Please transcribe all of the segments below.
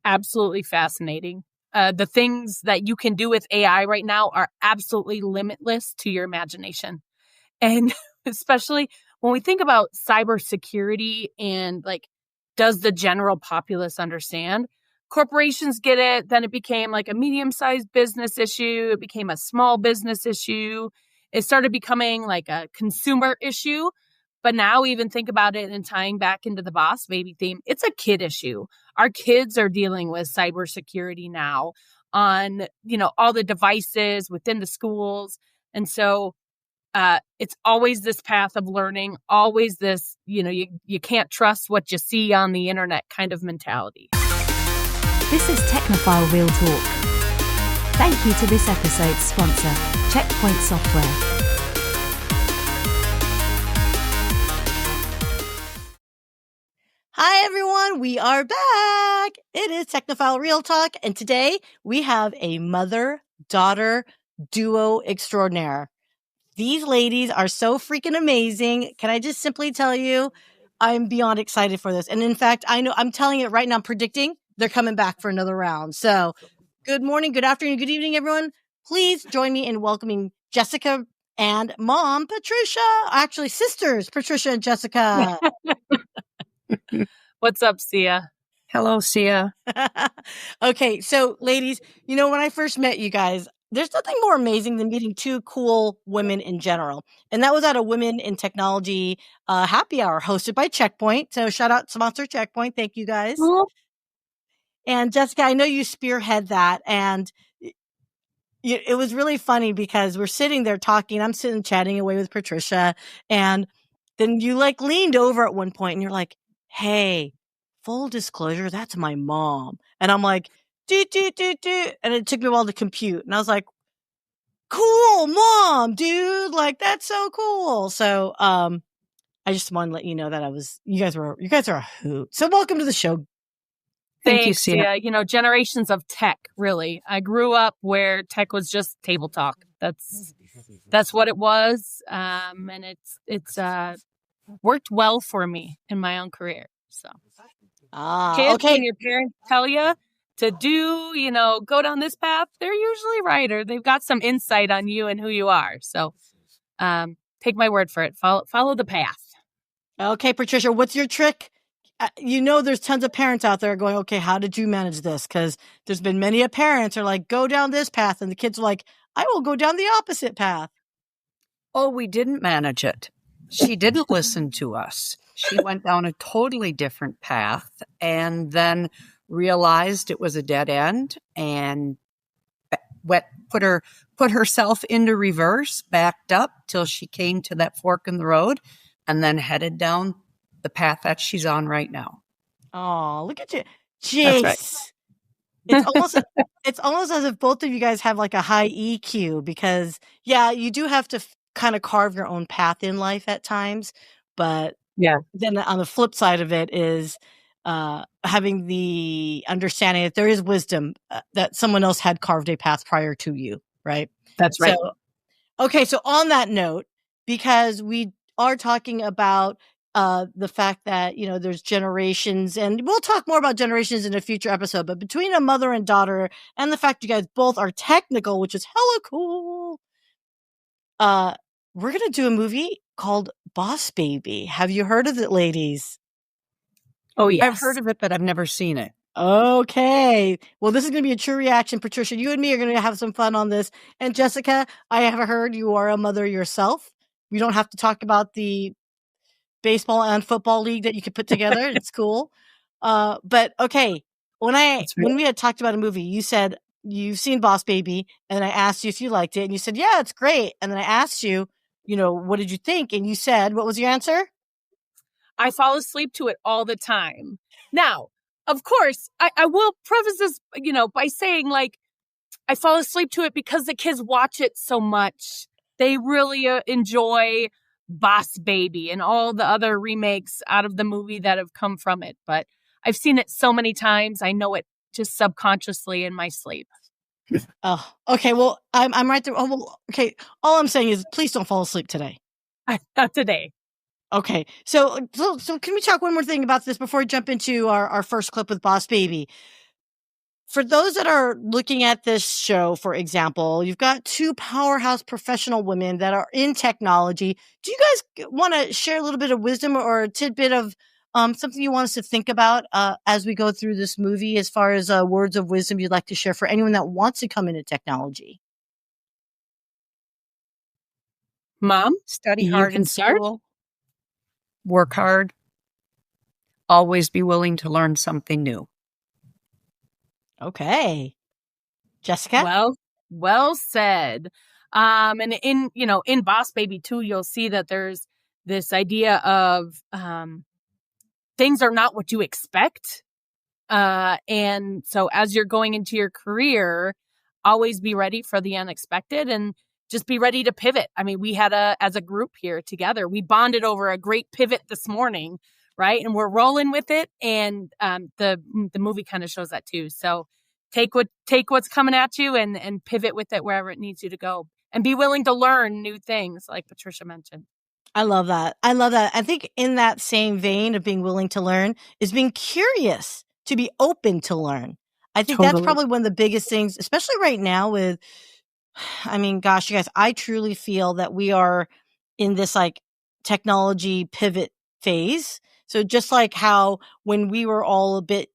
absolutely fascinating. The things that you can do with AI right now are absolutely limitless to your imagination. And especially when we think about cybersecurity and like, does the general populace understand? Corporations get it. Then it became like a medium-sized business issue. It became a small business issue. It started becoming like a consumer issue. But now even think about it and tying back into the boss baby theme, it's a kid issue. Our kids are dealing with cybersecurity now on, all the devices within the schools. And so it's always this path of learning, always this, you can't trust what you see on the internet kind of mentality. This is Technophile Real Talk. Thank you to this episode's sponsor, Checkpoint Software. Hi, everyone. We are back. It is Technophile Real Talk. And today we have a mother-daughter duo extraordinaire. These ladies are so freaking amazing. Can I just simply tell you, I'm beyond excited for this. And in fact, I know I'm telling it right now, I'm predicting they're coming back for another round. So good morning, good afternoon, good evening, everyone. Please join me in welcoming Jessica and mom, Patricia. Actually, sisters, Patricia and Jessica. What's up, Syya? Hello, Syya. Okay, so ladies, when I first met you guys, there's nothing more amazing than meeting two cool women in general. And that was at a Women in Technology happy hour hosted by Checkpoint. So shout out sponsor Checkpoint. Thank you guys. Cool. And Jessica, I know you spearhead that. And it was really funny because we're sitting there talking. I'm sitting chatting away with Patricia. And then you leaned over at one point and you're like, hey, full disclosure, that's my mom. And I'm like, and it took me a while to compute. And I was like, cool, mom, dude. Like, that's so cool. So, I just want to let you know that you guys are a hoot. So welcome to the show. Thank you, Syya. Generations of tech, really. I grew up where tech was just table talk. That's what it was. And it's worked well for me in my own career. So, kids, okay. when your parents tell you to do, go down this path, they're usually right, or they've got some insight on you and who you are. So, take my word for it. Follow the path. Okay, Patricia, what's your trick? There's tons of parents out there going, okay, how did you manage this? Because there's been many parents are like, go down this path. And the kids are like, I will go down the opposite path. Oh, we didn't manage it. She didn't listen to us. She went down a totally different path and then realized it was a dead end and put herself into reverse, backed up till she came to that fork in the road and then headed down the path that she's on right now. Oh, look at you. Jeez. That's right. It's almost as if both of you guys have like a high EQ because you do have to kind of carve your own path in life at times. But then on the flip side of it is having the understanding that there is wisdom that someone else had carved a path prior to you, right? That's right. So on that note, because we are talking about the fact that, there's generations, and we'll talk more about generations in a future episode, but between a mother and daughter and the fact you guys both are technical, which is hella cool, we're going to do a movie called Boss Baby. Have you heard of it, ladies? Oh, yes. I've heard of it, but I've never seen it. Okay. Well, this is going to be a true reaction. Patricia, you and me are going to have some fun on this. And Jessica, I have heard you are a mother yourself. We don't have to talk about the baseball and football league that you could put together. It's cool. But okay. When we had talked about a movie, you said you've seen Boss Baby, and I asked you if you liked it, and you said, yeah, it's great. And then I asked you, what did you think? And you said, what was your answer? I fall asleep to it all the time. Now, of course, I will preface this, by saying I fall asleep to it because the kids watch it so much. They really enjoy Boss Baby and all the other remakes out of the movie that have come from it. But I've seen it so many times. I know it just subconsciously in my sleep. Oh, okay. Well, I'm right there. Oh, well, okay. All I'm saying is please don't fall asleep today. Not today. Okay. So can we talk one more thing about this before we jump into our first clip with Boss Baby? for those that are looking at this show, for example, you've got two powerhouse professional women that are in technology. Do you guys want to share a little bit of wisdom or a tidbit of something you want us to think about as we go through this movie, as far as words of wisdom you'd like to share for anyone that wants to come into technology? Mom, Study you hard can in start. school, work hard, always be willing to learn something new. Okay. Jessica? Well said. And in Boss Baby 2, you'll see that there's this idea of things are not what you expect. And so as you're going into your career, always be ready for the unexpected and just be ready to pivot. I mean, we had as a group here together, we bonded over a great pivot this morning, right? And we're rolling with it. And the movie kind of shows that too. So take what's coming at you and pivot with it wherever it needs you to go, and be willing to learn new things, like Patricia mentioned. I love that. I think in that same vein of being willing to learn is being curious, to be open to learn. I think that's probably one of the biggest things, especially right now with, I mean, gosh, you guys, I truly feel that we are in this like technology pivot phase. So just like how when we were all a bit,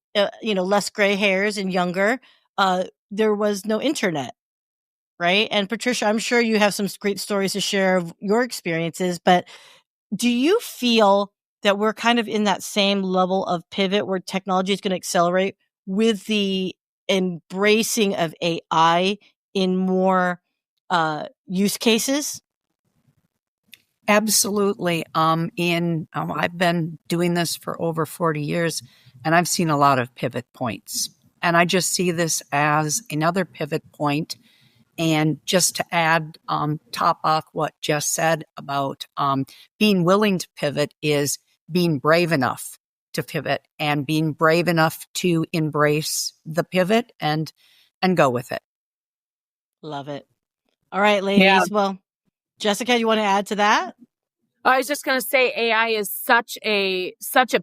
less gray hairs and younger, there was no internet. Right. And Patricia, I'm sure you have some great stories to share of your experiences, but do you feel that we're kind of in that same level of pivot where technology is going to accelerate with the embracing of AI in more use cases? Absolutely. I've been doing this for over 40 years, and I've seen a lot of pivot points. And I just see this as another pivot point. And just to add, top off what Jess said about being willing to pivot is being brave enough to pivot and being brave enough to embrace the pivot and go with it. Love it. All right, ladies. Yeah. Well, Jessica, you want to add to that? I was just going to say AI is such a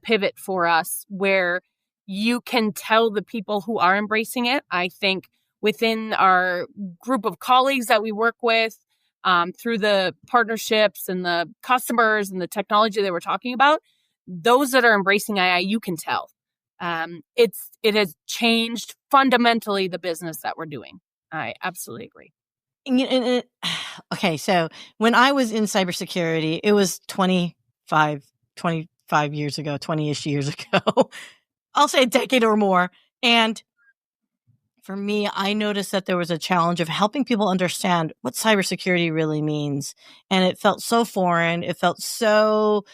pivot for us, where you can tell the people who are embracing it. I think within our group of colleagues that we work with, through the partnerships and the customers and the technology that we're talking about, those that are embracing AI, you can tell. It has changed fundamentally the business that we're doing. I absolutely agree. Okay, so when I was in cybersecurity, it was 25 years ago, 20-ish years ago. I'll say a decade or more. And for me, I noticed that there was a challenge of helping people understand what cybersecurity really means. And it felt so foreign. It felt so,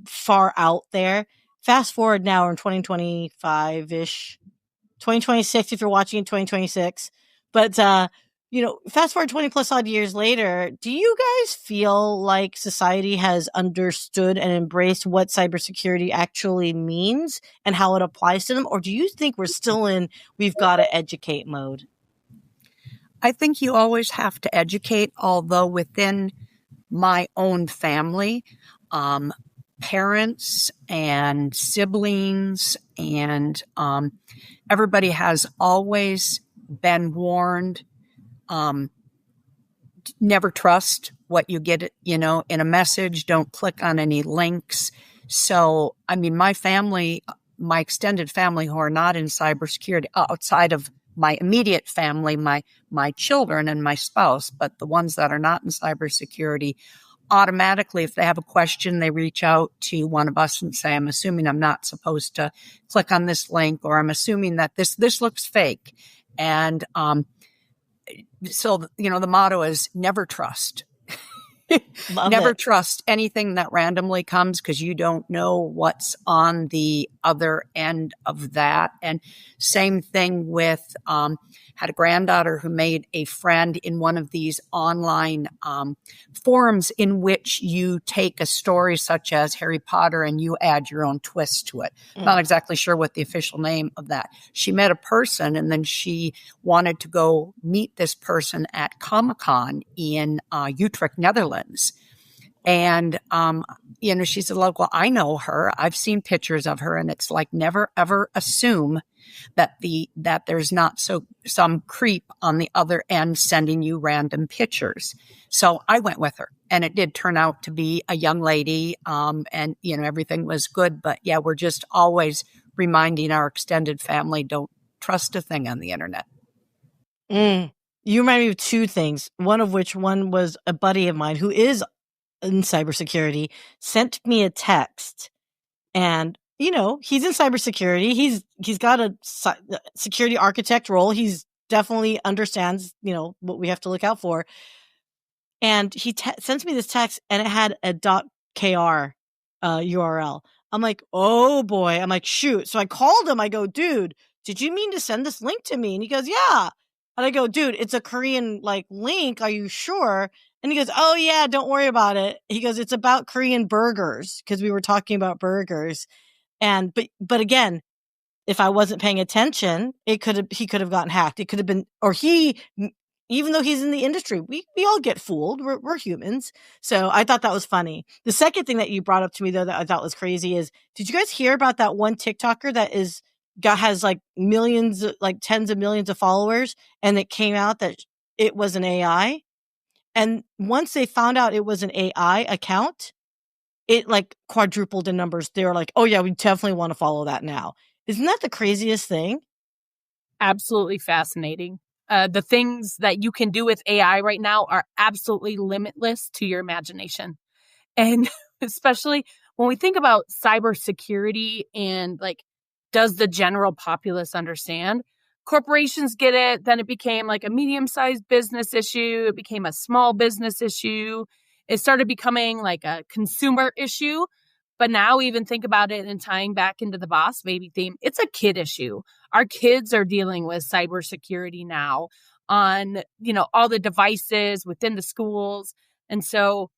far out there. Fast forward now, we're in 2025-ish, 2026, if you're watching in 2026. But, fast forward 20 plus odd years later, do you guys feel like society has understood and embraced what cybersecurity actually means and how it applies to them? Or do you think we're still in we've got to educate mode? I think you always have to educate, although within my own family, parents and siblings and everybody has always been warned. Never trust what you get, in a message. Don't click on any links. So, I mean, my family, my extended family who are not in cybersecurity, outside of my immediate family, my children and my spouse, but the ones that are not in cybersecurity, automatically, if they have a question, they reach out to one of us and say, I'm assuming I'm not supposed to click on this link, or I'm assuming that this looks fake. And, so, the motto is never trust. Never trust anything that randomly comes, because you don't know what's on the other end of that. And same thing with, had a granddaughter who made a friend in one of these online forums in which you take a story such as Harry Potter and you add your own twist to it. Not exactly sure what the official name of that. She met a person, and then she wanted to go meet this person at Comic-Con in Utrecht, Netherlands. And, she's a local. I know her. I've seen pictures of her, and it's like never, ever assume that there's not some creep on the other end sending you random pictures. So I went with her, and it did turn out to be a young lady, and everything was good. But yeah, we're just always reminding our extended family, don't trust a thing on the internet. You remind me of two things. One was a buddy of mine who is in cybersecurity sent me a text, and he's in cybersecurity. He's got a security architect role. He's definitely understands what we have to look out for. And he sends me this text, and it had a .kr URL. I'm like, oh boy. I'm like, shoot. So I called him. I go, dude, did you mean to send this link to me? And he goes, yeah. And I go, dude, it's a Korean link. Are you sure? And he goes, oh yeah, don't worry about it. He goes, it's about Korean burgers, because we were talking about burgers. And but again, if I wasn't paying attention, he could have gotten hacked. It could have been, or even though he's in the industry, we all get fooled. We're humans. So I thought that was funny. The second thing that you brought up to me, though, that I thought was crazy is, did you guys hear about that one TikToker that has millions, tens of millions of followers, and it came out that it was an AI? And once they found out it was an AI account, it quadrupled in numbers. They were like, oh yeah, we definitely want to follow that now. Isn't that the craziest thing? Absolutely fascinating. The things that you can do with AI right now are absolutely limitless to your imagination. And especially when we think about cybersecurity and does the general populace understand? Corporations get it. Then it became a medium-sized business issue. It became a small business issue. It started becoming a consumer issue. But now even think about it and tying back into the boss baby theme, it's a kid issue. Our kids are dealing with cybersecurity now on, all the devices within the schools. And so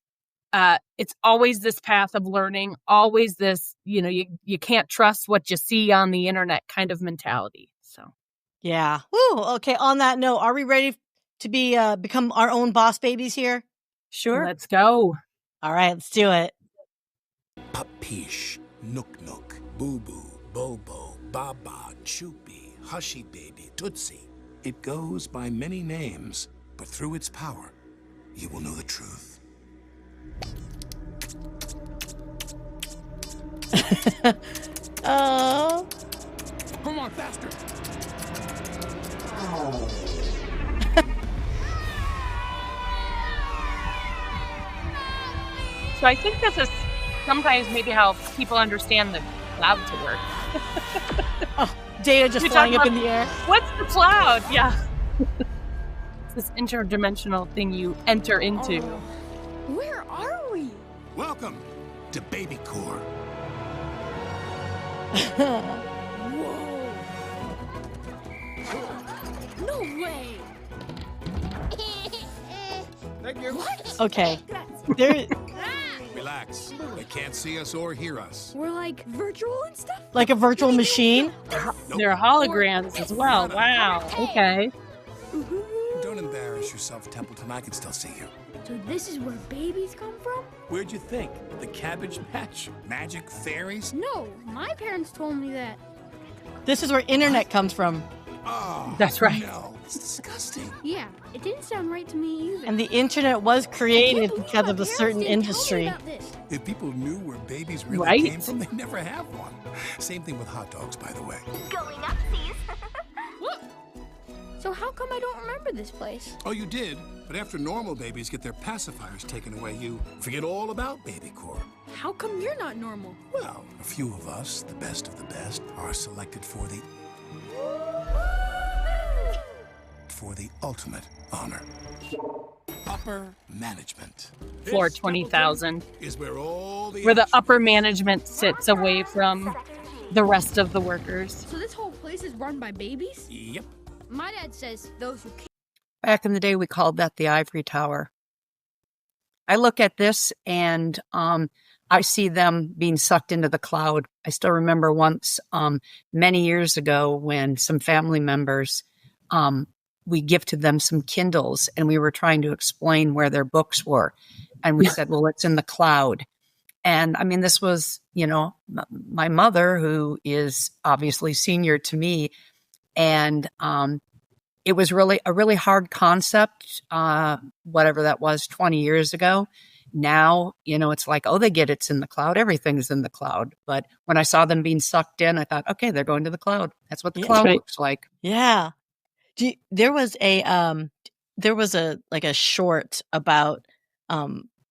it's always this path of learning, always this, you can't trust what you see on the internet kind of mentality. So, yeah. Woo. Okay. On that note, are we ready to become our own boss babies here? Sure. Let's go. All right, let's do it. Papish, Nook Nook, Boo Boo, Bobo, Baba, Choopy, Hushy Baby, Tootsie. It goes by many names, but through its power, you will know the truth. Oh. Come on, faster! So I think this is sometimes maybe how people understand the cloud to work. Oh, data just flying up in the air. What's the cloud? Yeah. It's this interdimensional thing you enter into. Where are we? Welcome to Baby Core. Whoa. No way. Thank you. What? Okay. Relax. They can't see us or hear us. We're virtual and stuff? Like a virtual machine? They're holograms as well. Wow. Okay. Don't embarrass yourself, Templeton. I can still see you. So this is where babies come from? Where'd you think? The Cabbage Patch? Magic fairies? No, my parents told me that. This is where internet comes from. Oh, That's right. No, it's disgusting. Yeah, it didn't sound right to me either. And the internet was created because of a certain industry. If people knew where babies really Right? came from, they'd never have one. Same thing with hot dogs, by the way. Going up, please. So how come I don't remember this place? Oh, you did? But after normal babies get their pacifiers taken away, you forget all about Baby Core. How come you're not normal? Well, a few of us, the best of the best, are selected for the ultimate honor. Upper management. Floor 20,000. Is where all the Where the action- upper management sits away from the rest of the workers. So this whole place is run by babies? Yep. My dad says those who can't. Back in the day, we called that the ivory tower. I look at this and I see them being sucked into the cloud. I still remember once, many years ago, when some family members, we gifted them some Kindles and we were trying to explain where their books were. And we said, well, it's in the cloud. And I mean, this was, my mother, who is obviously senior to me. And it was really a really hard concept, whatever that was 20 years ago. Now, it's like, oh, they get it's in the cloud. Everything's in the cloud. But when I saw them being sucked in, I thought, okay, they're going to the cloud. That's what the cloud looks like. Yeah. There was a short about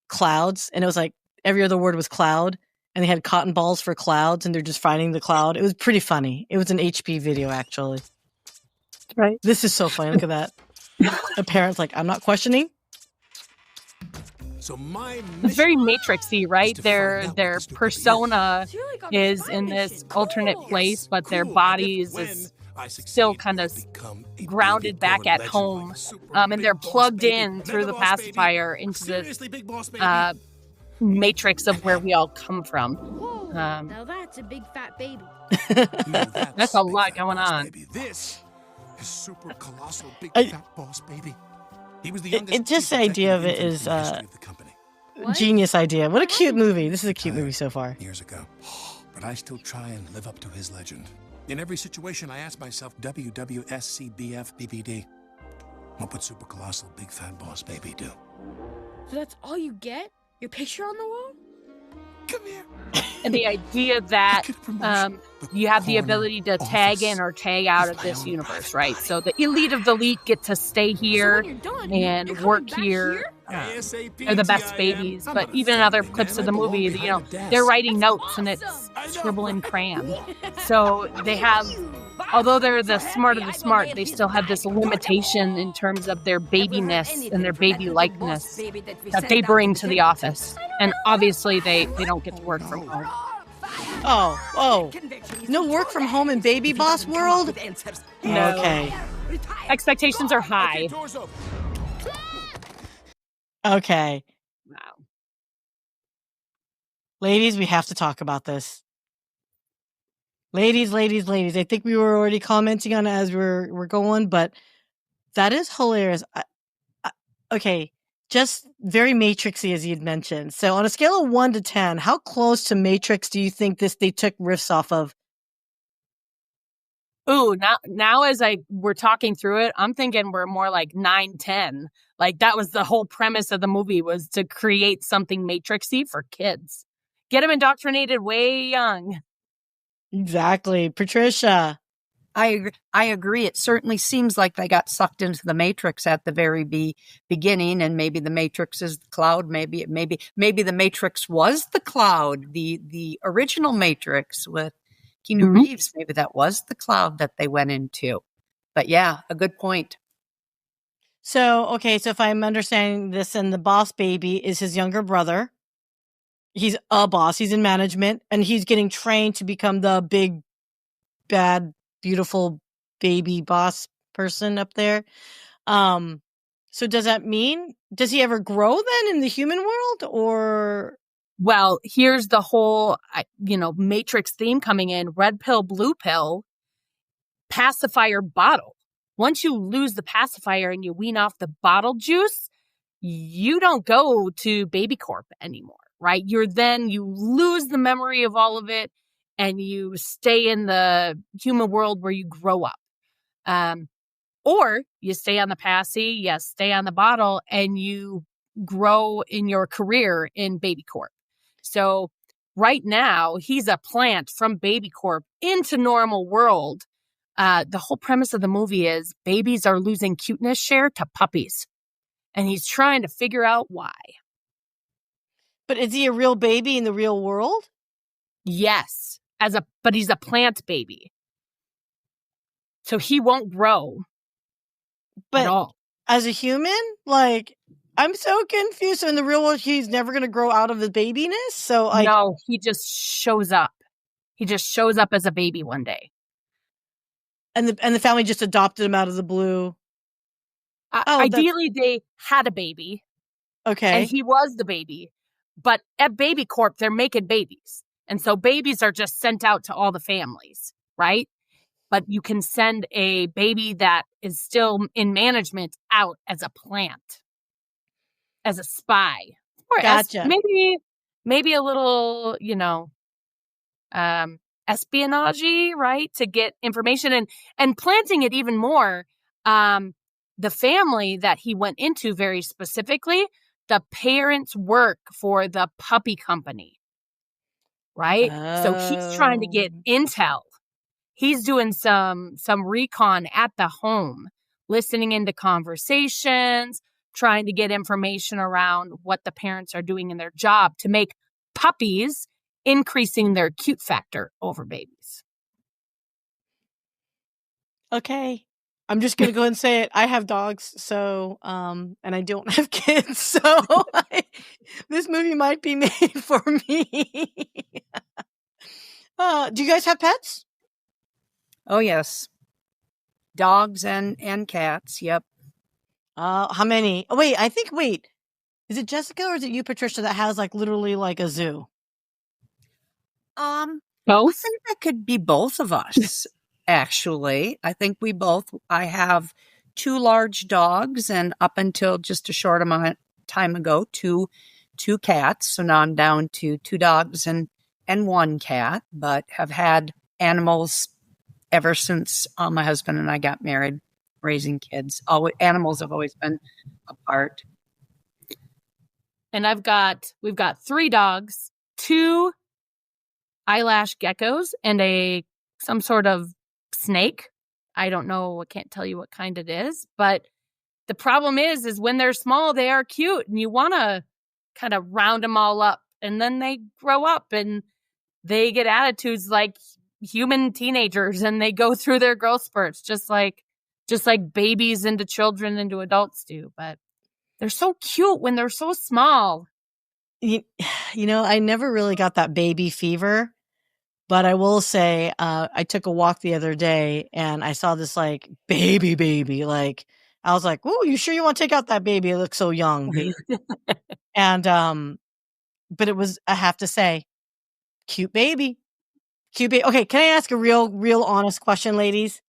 clouds, and it was like every other word was cloud, and they had cotton balls for clouds, and they're just finding the cloud. It was pretty funny. It was an HP video, actually. Right. This is so funny. Look at that. A parent's like, I'm not questioning. So my It's very Matrixy, right? Their persona is in this alternate place, but their bodies is still kind of grounded back at home, and they're plugged in through the pacifier into this matrix of where we all come from. Whoa, now that's a big fat baby. That's a lot going on. This is super colossal big fat boss baby. He was the youngest. Just the idea of it is What? genius idea. What a cute movie. This is a cute movie so far. Years ago, but I still try and live up to his legend. In every situation, I ask myself, WWSCBF what would super colossal big fat boss baby do? So that's all you get? Your picture on the wall? Come here. And the idea that you have the ability to tag in or tag out of this universe, right? So the elite of the elite get to stay here and work here. They're the best babies. But even in other clips of the movie, they're writing notes and it's scribble in crayon. So they have, although they're the smart of the smart, they still have this limitation in terms of their babiness and their baby-likeness that they bring to the office. And obviously they don't get to work from home. Oh. No work from home in baby boss world? No. Okay. Expectations are high. Okay. Wow. Ladies, we have to talk about this. Ladies. I think we were already commenting on it as we're going, but that is hilarious. Okay. Just very Matrixy, as you'd mentioned. So on a scale of 1 to 10, how close to Matrix do you think they took riffs off of? Ooh, now as we're talking through it, I'm thinking we're more like 9, 10. Like that was the whole premise of the movie, was to create something Matrixy for kids. Get them indoctrinated way young. Exactly. Patricia. I agree. It certainly seems like they got sucked into the Matrix at the very beginning, and maybe the Matrix is the cloud. Maybe the Matrix was the cloud, the original Matrix with Keanu Reeves. Maybe that was the cloud that they went into. But yeah, a good point. So if I'm understanding this, and the boss baby is his younger brother. He's a boss. He's in management, and he's getting trained to become the big, bad, beautiful baby boss person up there. So does that mean, does he ever grow then in the human world, or? Well, here's the whole, Matrix theme coming in. Red pill, blue pill, pacifier bottle. Once you lose the pacifier and you wean off the bottle juice, you don't go to Baby Corp anymore, right? You lose the memory of all of it, and you stay in the human world where you grow up. Or you stay on the passy, stay on the bottle, and you grow in your career in Baby Corp. So right now, he's a plant from Baby Corp into normal world. The whole premise of the movie is babies are losing cuteness share to puppies. And he's trying to figure out why. But is he a real baby in the real world? Yes. But he's a plant baby. So he won't grow at all. As a human, I'm so confused. So in the real world, he's never going to grow out of the babiness? So no, he just shows up. He just shows up as a baby one day. And the family just adopted him out of the blue. Ideally, they had a baby. Okay. And he was the baby. But at Baby Corp, they're making babies. And so babies are just sent out to all the families, right? But you can send a baby that is still in management out as a plant, as a spy. Or gotcha. maybe a little, espionage, right? To get information and planting it even more. The family that he went into very specifically, the parents work for the puppy company, right? So he's trying to get intel. He's doing some recon at the home, listening into conversations, trying to get information around what the parents are doing in their job to make puppies, increasing their cute factor over babies. Okay. I'm just going to go ahead and say it. I have dogs, so, and I don't have kids, so this movie might be made for me. Do you guys have pets? Oh, yes. Dogs and cats. Yep. How many? Oh, wait. Is it Jessica or is it you, Patricia, that has like literally like a zoo? I Both? think that could be both of us, actually. I think we both. I have 2 large dogs, and up until just a short amount of time ago, two cats. So now I'm down to 2 dogs and 1 cat, but have had animals ever since my husband and I got married, raising kids. Animals have always been a part. And we've got 3 dogs, 2 eyelash geckos, and some sort of snake. I don't know. I can't tell you what kind it is. But the problem is when they're small, they are cute, and you want to kind of round them all up. And then they grow up and they get attitudes like human teenagers, and they go through their growth spurts, just like babies into children into adults do. But they're so cute when they're so small. You know, I never really got that baby fever, but I will say, I took a walk the other day and I saw this like baby. Like, I was like, "Ooh, you sure you want to take out that baby? It looks so young." And, but it was, I have to say, cute baby. Okay, can I ask a real honest question, ladies?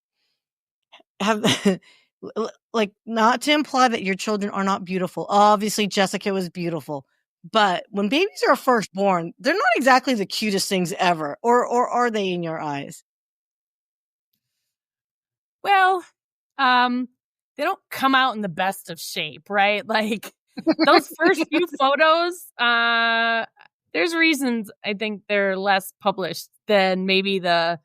Like, not to imply that your children are not beautiful. Obviously, Jessica was beautiful. But when babies are first born, they're not exactly the cutest things ever. Or are they in your eyes? Well, they don't come out in the best of shape, right? Like those first few photos, there's reasons I think they're less published than maybe the,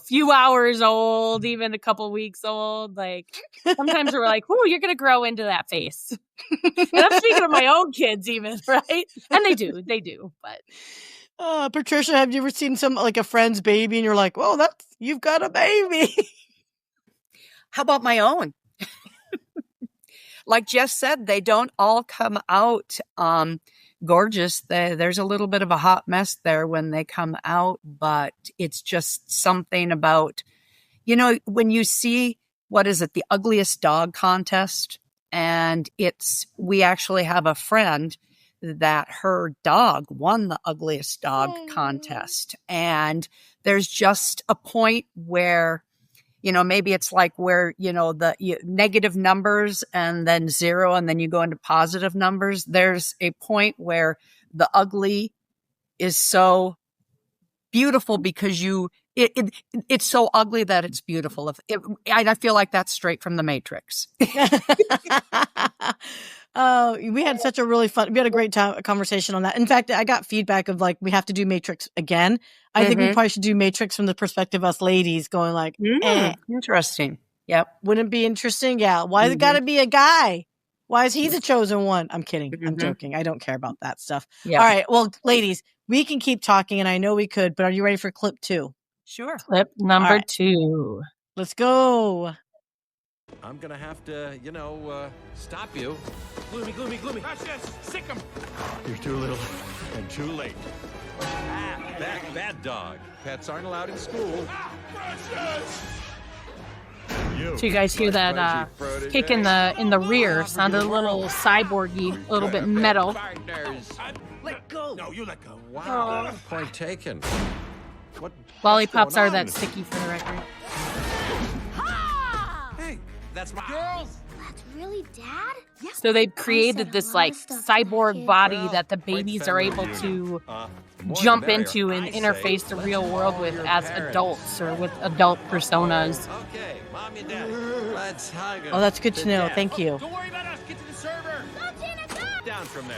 few hours old, even a couple weeks old. Like sometimes we're like, "Ooh, you're going to grow into that face." And I'm speaking of my own kids even, right? And they do. But Patricia, have you ever seen like a friend's baby and you're like, "Well, you've got a baby." How about my own? Like Jess said, they don't all come out gorgeous. There's a little bit of a hot mess there when they come out, but it's just something about, when you see, what is it, the ugliest dog contest? And we actually have a friend that her dog won the ugliest dog contest. And there's just a point where, maybe it's like where, negative numbers and then 0, and then you go into positive numbers. There's a point where the ugly is so beautiful because it's so ugly that it's beautiful. I feel like that's straight from the Matrix. We had such a really fun, we had a great conversation on that. In fact, I got feedback of like, we have to do Matrix again. I think we probably should do Matrix from the perspective of us ladies going like, Interesting. Yep. Wouldn't it be interesting? Yeah. Why has it got to be a guy? Why is he the chosen one? I'm kidding. I'm joking. I don't care about that stuff. Yep. All right. Well, ladies, we can keep talking and I know we could, but are you ready for clip 2? Sure. Clip number 2. Let's go. I'm gonna have to, stop you. Gloomy. Precious, sick 'em. You're too little and too late. Bad dog. Pets aren't allowed in school. Precious! So you guys hear that kick in the rear? Sounded a little cyborgy, a little bit metal. Let go. No, you let go. Wow. Point taken. Lollipops are that sticky for the record. Hey, that's my girls. Really, Dad? So they've created this like cyborg body that the babies are able to jump into and interface the real world with as adults or with adult personas. Okay, Mom and Dad, let's hug 'em Oh, that's good to know. death. Thank you. Don't worry about us. Get to the server. Down from there.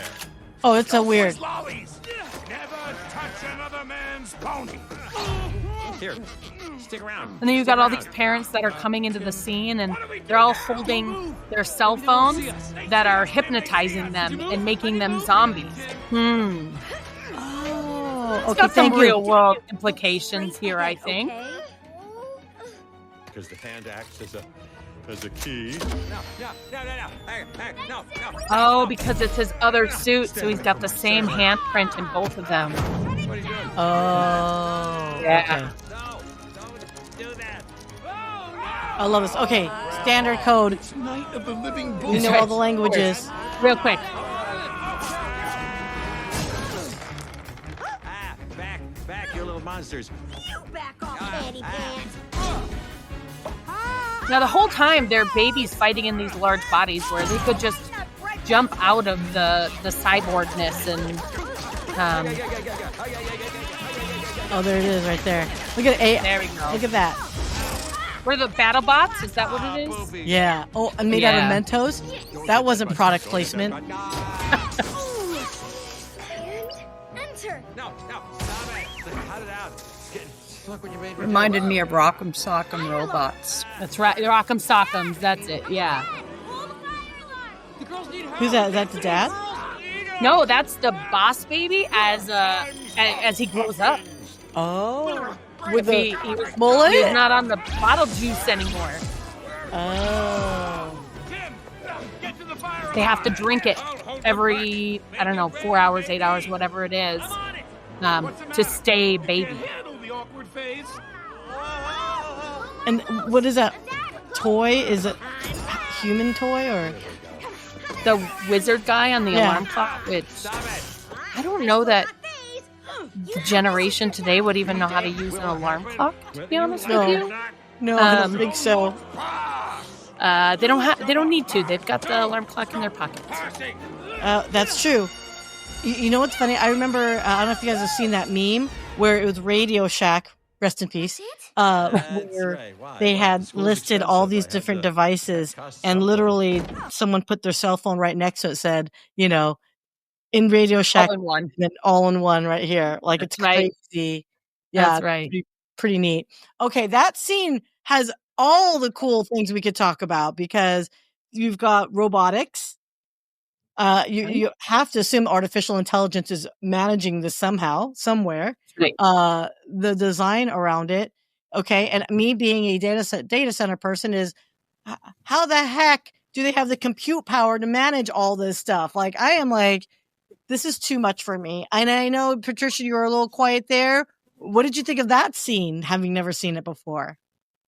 Oh, it's so weird. Lollies! Never touch another man's pony! Here, stick around. And then you've got all these parents that are coming into the scene and they're all holding their cell phones that are hypnotizing them and making them zombies. Oh, It's okay, got some thank you. real world implications here, I think. Because the hand acts as a key. No. Hey, no. Oh, because it's his other suit, so he's got the same handprint in both of them. What are you doing? Oh, Yeah. okay. No, don't do that. I love this. Okay, standard code. Night of the living We know all the languages. Real quick. Back, you little monsters. You back off, Fanny Pants. Now, the whole time, they're babies fighting in these large bodies where they could just jump out of the cyborgness and... Oh, there it is right there. Look at A. There we go. Look at that. What are the battle bots? Is that what it is? Yeah. Oh, and made out Yeah. of Mentos? That wasn't product placement. And enter. No, stop it. Cut it out. Look what you made me do. Reminded me of Rock'em Sock'em Robots. That's right. Rock'em Sock'ems. That's it. Yeah. Who's that? Is that the dad? No, that's the boss baby as he grows up. Oh. With He the he's mullet? not on the bottle juice anymore. Oh. They have to drink it every, 4 hours, 8 hours, whatever it is, to stay baby. And what is that toy? Is it human toy or? The wizard guy on the Yeah. alarm clock, which I don't know that the generation today would even know how to use an alarm clock, to be honest with you. No, I don't think so. They don't need to. They've got the alarm clock in their pockets. That's true. You know what's funny? I remember, I don't know if you guys have seen that meme where it was Radio Shack, rest in peace, where right. Why? they Why? had School's listed all expensive. these I had different to devices, cost and something. literally someone put their cell phone right next to it, said, in Radio Shack, All in one. and all in one right here. Like, That's it's right. crazy. Yeah, That's right. pretty neat. Okay, that scene has all the cool things we could talk about because you've got robotics. You have to assume artificial intelligence is managing this somehow, somewhere. Right. The design around it. Okay, and me being a data center person is, how the heck do they have the compute power to manage all this stuff? Like, I am like, this is too much for me. And I know, Patricia, you were a little quiet there. What did you think of that scene, having never seen it before?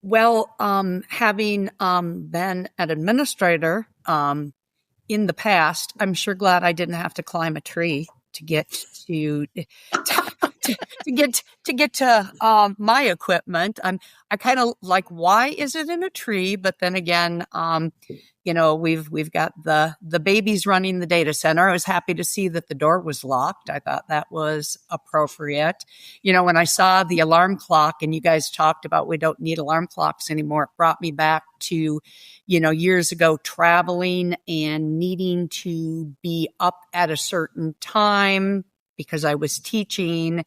Well, having been an administrator in the past, I'm sure glad I didn't have to climb a tree to get to get to my equipment. I kind of like, why is it in a tree? But then again, we've got the babies running the data center. I was happy to see that the door was locked. I thought that was appropriate. When I saw the alarm clock and you guys talked about we don't need alarm clocks anymore, it brought me back to, years ago traveling and needing to be up at a certain time because I was teaching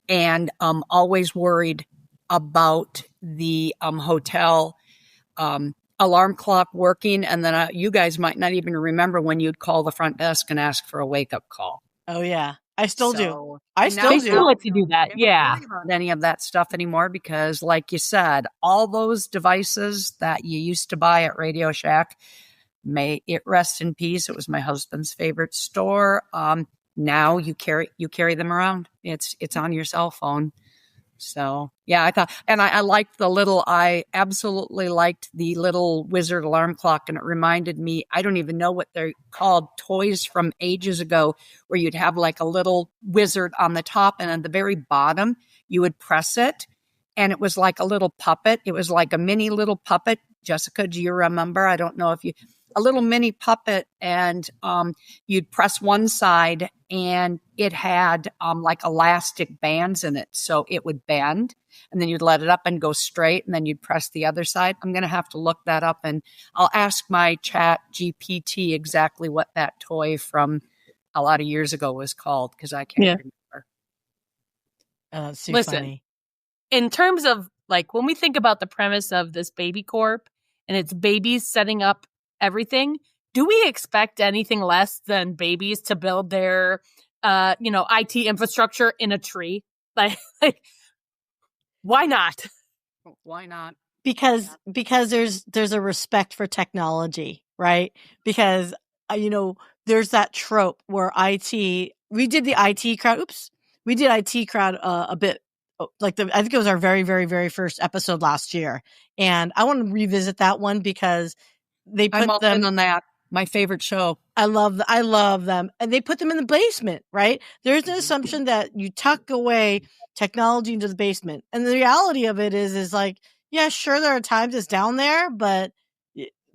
and always worried about the hotel alarm clock working. And then you guys might not even remember when you'd call the front desk and ask for a wake-up call. Oh, yeah. I still do. So- I and still They do. still let you do that. don't Yeah. worry about any of that stuff anymore because, like you said, all those devices that you used to buy at Radio Shack, may it rest in peace. It was my husband's favorite store. Now you carry them around. It's on your cell phone. So yeah, I thought, and I absolutely liked the little wizard alarm clock, and it reminded me, I don't even know what they're called, toys from ages ago, where you'd have like a little wizard on the top, and on the very bottom, you would press it, and it was like a little puppet. It was like a mini little puppet. Jessica, do you remember? I don't know if you, a little mini puppet, and you'd press one side and it had like elastic bands in it. So it would bend, and then you'd let it up and go straight, and then you'd press the other side. I'm going to have to look that up, and I'll ask my chat GPT exactly what that toy from a lot of years ago was called, because I can't remember. It's too Listen, funny. in terms of like when we think about the premise of this baby corp and it's babies setting up everything, do we expect anything less than babies to build their IT infrastructure in a tree? Like why not? Why not? Because there's a respect for technology, right? Because there's that trope where we did the IT crowd. We did IT crowd a bit I think it was our very, very, very first episode last year, and I want to revisit that one because they put I'm all in on that. My favorite show. I love them, and they put them in the basement. Right? There's an assumption that you tuck away technology into the basement, and the reality of it is like, yeah, sure, there are times it's down there, but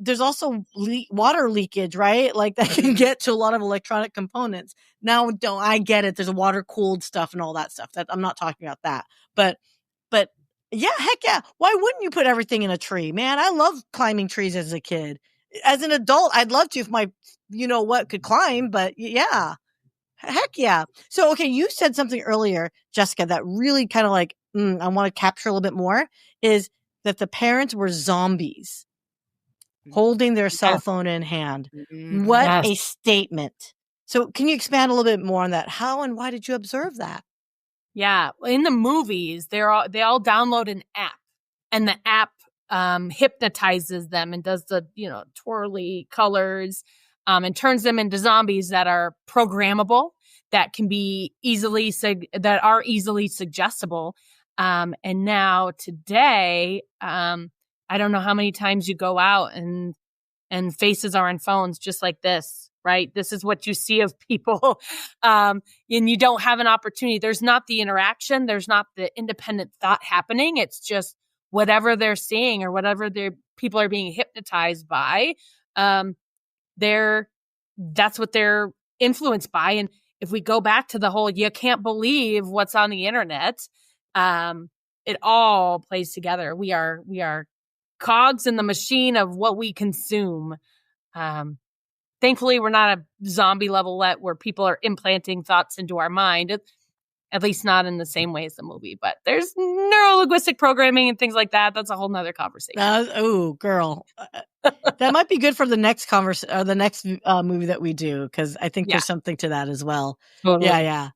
there's also water leakage, right? Like that can get to a lot of electronic components. Now, I get it. There's a water cooled stuff and all that stuff. That I'm not talking about that, but yeah, heck yeah. Why wouldn't you put everything in a tree, man? I love climbing trees as a kid. As an adult, I'd love to if my, could climb, but yeah, heck yeah. So, okay, you said something earlier, Jessica, that really kind of like, I want to capture a little bit more, is that the parents were zombies holding their cell phone in hand. What a statement. So can you expand a little bit more on that? How and why did you observe that? Yeah. In the movies, they all download an app, and the app hypnotizes them and does the, twirly colors and turns them into zombies that are programmable, that can be easily suggestible. And now today, I don't know how many times you go out and faces are on phones just like this, right? This is what you see of people. And you don't have an opportunity. There's not the interaction. There's not the independent thought happening. It's just whatever they're seeing or whatever people are being hypnotized by. That's what they're influenced by. And if we go back to the whole, you can't believe what's on the internet, it all plays together. We are cogs in the machine of what we consume. Thankfully, we're not a zombie level where people are implanting thoughts into our mind, at least not in the same way as the movie. But there's neuro-linguistic programming and things like that. That's a whole nother conversation. Oh, girl. That might be good for the next movie that we do, because I think there's something to that as well. Totally. Yeah.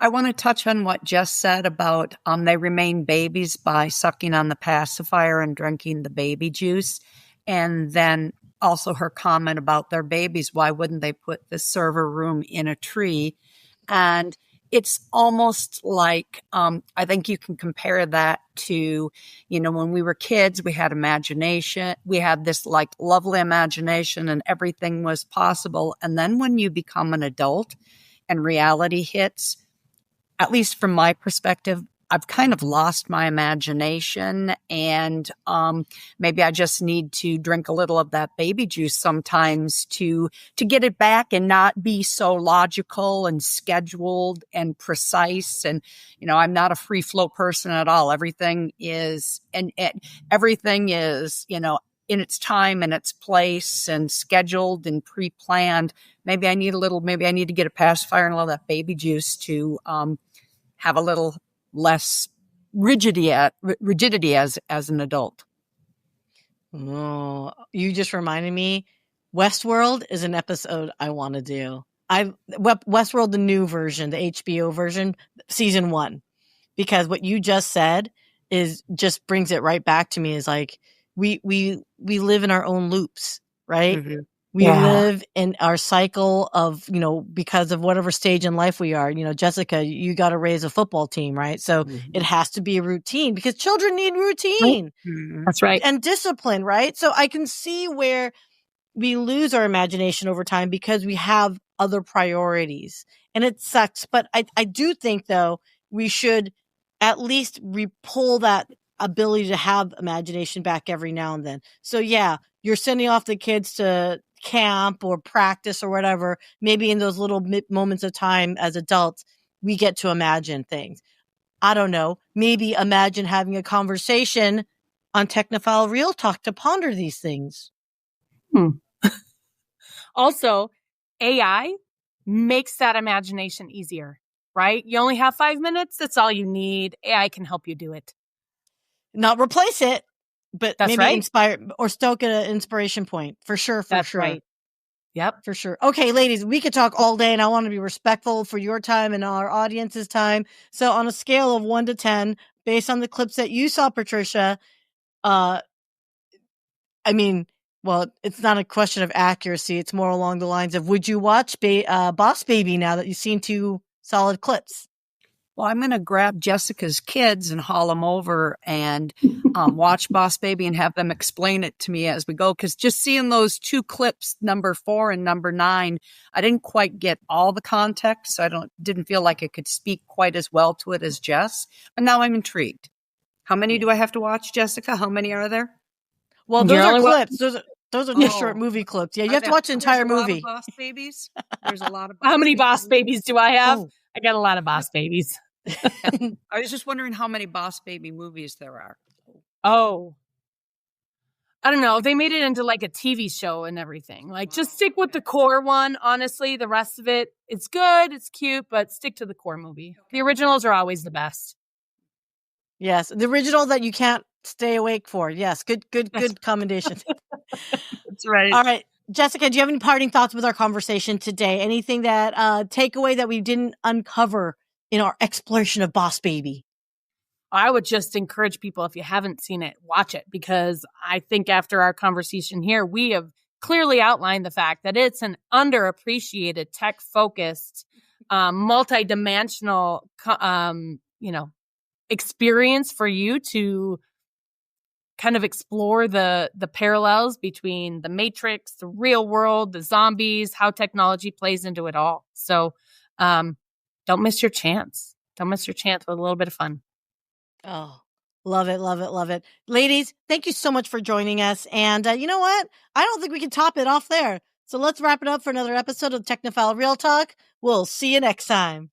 I want to touch on what Jess said about they remain babies by sucking on the pacifier and drinking the baby juice. And then also her comment about their babies. Why wouldn't they put the server room in a tree? And it's almost like, I think you can compare that to, when we were kids, we had imagination. We had this like lovely imagination and everything was possible. And then when you become an adult and reality hits, at least from my perspective, I've kind of lost my imagination, and maybe I just need to drink a little of that baby juice sometimes to get it back and not be so logical and scheduled and precise. And, I'm not a free flow person at all. Everything is, everything is, in its time and its place and scheduled and pre-planned. Maybe I need to get a pacifier and a little of that baby juice to have a little less rigidity as an adult. Oh, you just reminded me. Westworld is an episode I want to do. Westworld, the new version, the HBO version, season 1, because what you just said just brings it right back to me. Is like we live in our own loops, right? Mm-hmm. We live in our cycle of, because of whatever stage in life we are. Jessica, you got to raise a football team, right? So it has to be a routine, because children need routine. Mm-hmm. That's right. And discipline, right? So I can see where we lose our imagination over time because we have other priorities, and it sucks. But I do think, though, we should at least pull that ability to have imagination back every now and then. So yeah, you're sending off the kids to camp or practice or whatever. Maybe in those little moments of time as adults, we get to imagine things. I don't know. Maybe imagine having a conversation on Technophile Real Talk to ponder these things. Also, AI makes that imagination easier, right? You only have 5 minutes. That's all you need. AI can help you do it. Not replace it, but That's maybe right. inspire or stoke an inspiration point. For sure. That's sure. right. Yep. For sure. Okay, ladies, we could talk all day and I want to be respectful for your time and our audience's time. So on a scale of 1 to 10, based on the clips that you saw, Patricia, well, it's not a question of accuracy. It's more along the lines of, would you watch Boss Baby now that you've seen 2 solid clips? Well, I'm going to grab Jessica's kids and haul them over and watch Boss Baby and have them explain it to me as we go. Because just seeing those 2 clips, number 4 and number 9, I didn't quite get all the context. So didn't feel like I could speak quite as well to it as Jess. But now I'm intrigued. How many do I have to watch, Jessica? How many are there? Well, those are clips. Those are just short movie clips. Yeah, you have to watch the entire movie. A lot of Boss Babies. There's a lot of. How many Boss Babies do I have? Oh. I got a lot of Boss Babies. I was just wondering how many Boss Baby movies there are. Oh, I don't know. They made it into like a TV show and everything. Like, just stick with the core one. Honestly, the rest of it, it's good, it's cute, but stick to the core movie. The originals are always the best. Yes, the original that you can't stay awake for. Yes, good commendation. That's right. All right, Jessica, do you have any parting thoughts with our conversation today? Anything that takeaway that we didn't uncover in our exploration of Boss Baby? I would just encourage people, if you haven't seen it, watch it, because I think after our conversation here, we have clearly outlined the fact that it's an underappreciated, tech-focused, multi-dimensional, experience for you to kind of explore the parallels between the Matrix, the real world, the zombies, how technology plays into it all. So don't miss your chance. Don't miss your chance with a little bit of fun. Oh, love it, love it, love it. Ladies, thank you so much for joining us. And you know what? I don't think we can top it off there. So let's wrap it up for another episode of Technophile Real Talk. We'll see you next time.